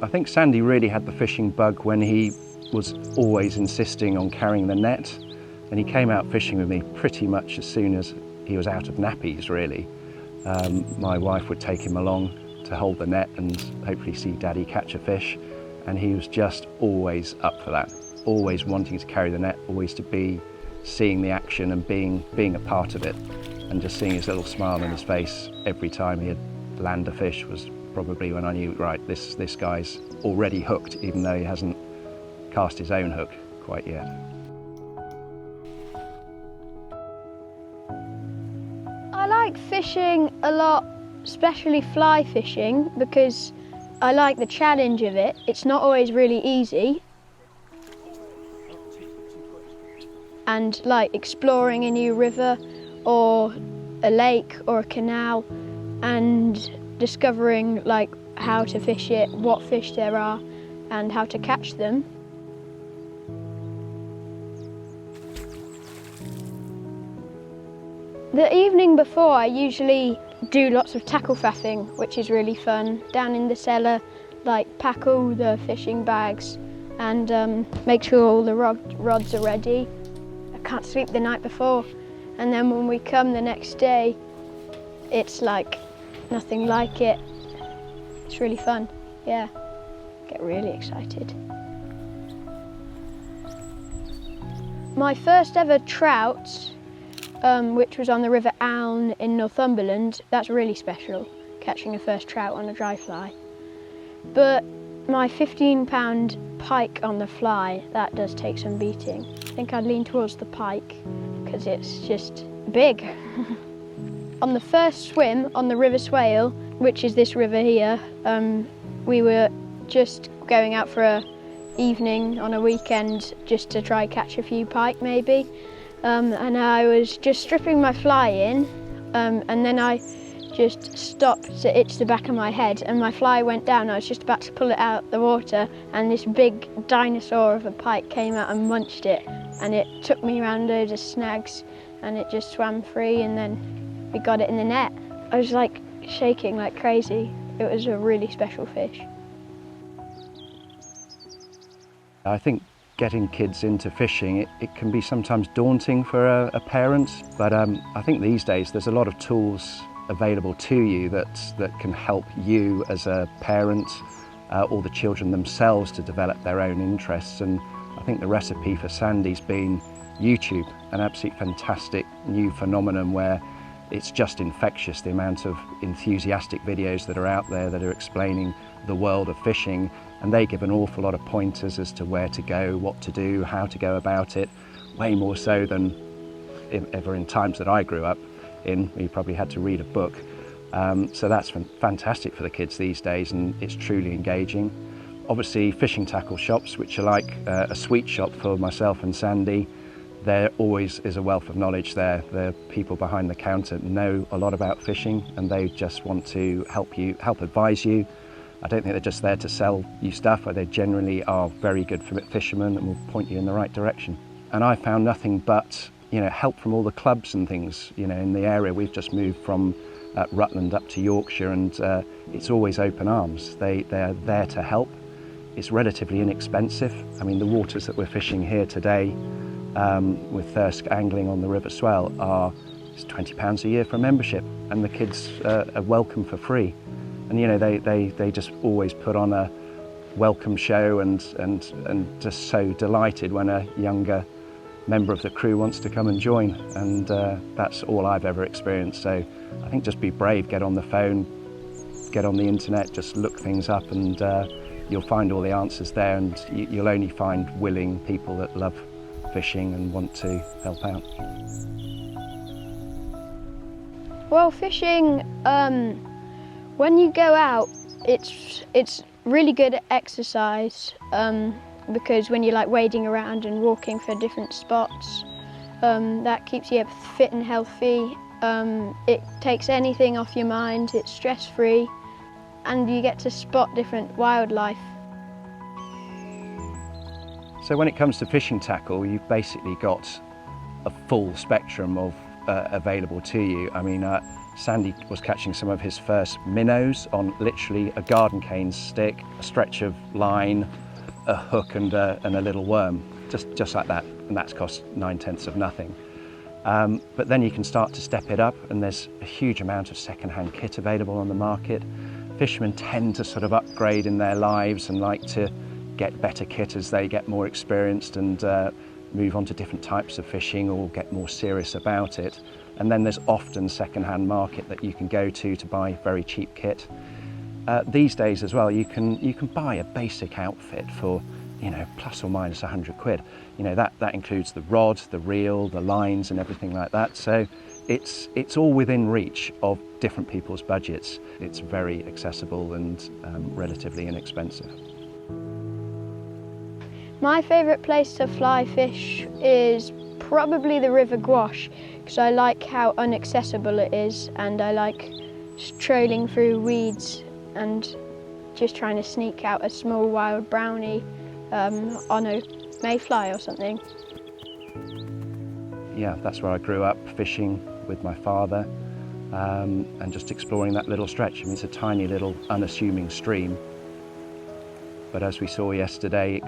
I think Sandy really had the fishing bug when he was always insisting on carrying the net, and he came out fishing with me pretty much as soon as he was out of nappies, really. My wife would take him along to hold the net and hopefully see Daddy catch a fish, and he was just always up for that, always wanting to carry the net, always to be seeing the action and being a part of it, and just seeing his little smile on his face every time he'd land a fish was probably when I knew, right, this guy's already hooked, even though he hasn't cast his own hook quite yet. I like fishing a lot, especially fly fishing, because I like the challenge of it. It's not always really easy. And like exploring a new river or a lake or a canal and discovering like how to fish it, what fish there are and how to catch them. The evening before I usually do lots of tackle faffing, which is really fun. Down in the cellar, like pack all the fishing bags and make sure all the rods are ready. I can't sleep the night before, and then when we come the next day, it's like nothing like it. It's really fun, yeah. Get really excited. My first ever trout, which was on the River Alne in Northumberland, that's really special, catching a first trout on a dry fly. But my 15-pound pike on the fly, that does take some beating. I think I'd lean towards the pike because it's just big. On the first swim on the River Swale, which is this river here, we were just going out for an evening on a weekend just to try catch a few pike maybe. And I was just stripping my fly in and then I just stopped to itch the back of my head and my fly went down. I was just about to pull it out the water and this big dinosaur of a pike came out and munched it, and it took me around loads of snags and it just swam free, and then we got it in the net. I was like shaking like crazy. It was a really special fish. I think getting kids into fishing, it can be sometimes daunting for a parent, but I think these days there's a lot of tools available to you that can help you as a parent or the children themselves to develop their own interests. And I think the recipe for Sandy's been YouTube, an absolute fantastic new phenomenon where it's just infectious, the amount of enthusiastic videos that are out there that are explaining the world of fishing, and they give an awful lot of pointers as to where to go, what to do, how to go about it, way more so than ever in times that I grew up in. You probably had to read a book. So that's fantastic for the kids these days, and it's truly engaging. Obviously fishing tackle shops, which are like a sweet shop for myself and Sandy, there always is a wealth of knowledge there. The people behind the counter know a lot about fishing and they just want to help advise you. I don't think they're just there to sell you stuff, they generally are very good fishermen and will point you in the right direction. And I found nothing but help from all the clubs and things in the area. We've just moved from Rutland up to Yorkshire, and it's always open arms. They're there to help. It's relatively inexpensive. I mean, the waters that we're fishing here today with Thirsk angling on the River Swale it's £20 a year for a membership, and the kids are welcome for free. And they just always put on a welcome show and just so delighted when a younger member of the crew wants to come and join, and that's all I've ever experienced. So I think just be brave, get on the phone, get on the internet, just look things up, and you'll find all the answers there, and you'll only find willing people that love fishing and want to help out. Well, fishing, when you go out, it's really good at exercise because when you're like wading around and walking for different spots, that keeps you fit and healthy. It takes anything off your mind, it's stress-free, and you get to spot different wildlife. So when it comes to fishing tackle, you've basically got a full spectrum of available to you. I mean, Sandy was catching some of his first minnows on literally a garden cane stick, a stretch of line, a hook and a little worm, just like that, and that's cost 9/10 of nothing. But then you can start to step it up, and there's a huge amount of second-hand kit available on the market. Fishermen tend to sort of upgrade in their lives and like to get better kit as they get more experienced and move on to different types of fishing or get more serious about it. And then there's often second-hand market that you can go to buy very cheap kit. These days as well, you can buy a basic outfit for, you know, plus or minus 100 quid. You know, that includes the rod, the reel, the lines and everything like that. So it's all within reach of different people's budgets. It's very accessible and relatively inexpensive. My favourite place to fly fish is probably the River Gouache, because I like how inaccessible it is, and I like trailing through weeds and just trying to sneak out a small wild brownie on a mayfly or something. Yeah, that's where I grew up, fishing with my father and just exploring that little stretch. I mean, it's a tiny little unassuming stream, but as we saw yesterday,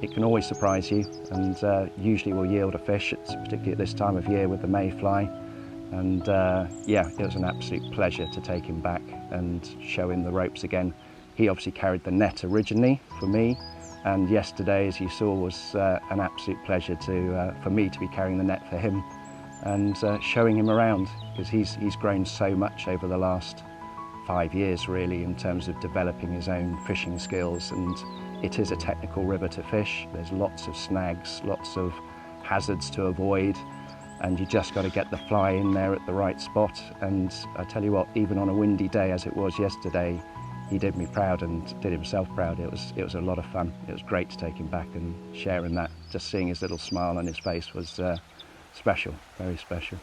it can always surprise you, and usually will yield a fish, particularly at this time of year with the mayfly. And yeah, it was an absolute pleasure to take him back and show him the ropes again. He obviously carried the net originally for me, and yesterday, as you saw, was an absolute pleasure for me to be carrying the net for him and showing him around, because he's grown so much over the last 5 years really in terms of developing his own fishing skills. And it is a technical river to fish. There's lots of snags, lots of hazards to avoid, and you just got to get the fly in there at the right spot. And I tell you what, even on a windy day as it was yesterday, he did me proud and did himself proud. It was a lot of fun. It was great to take him back and sharing that. Just seeing his little smile on his face was special, very special.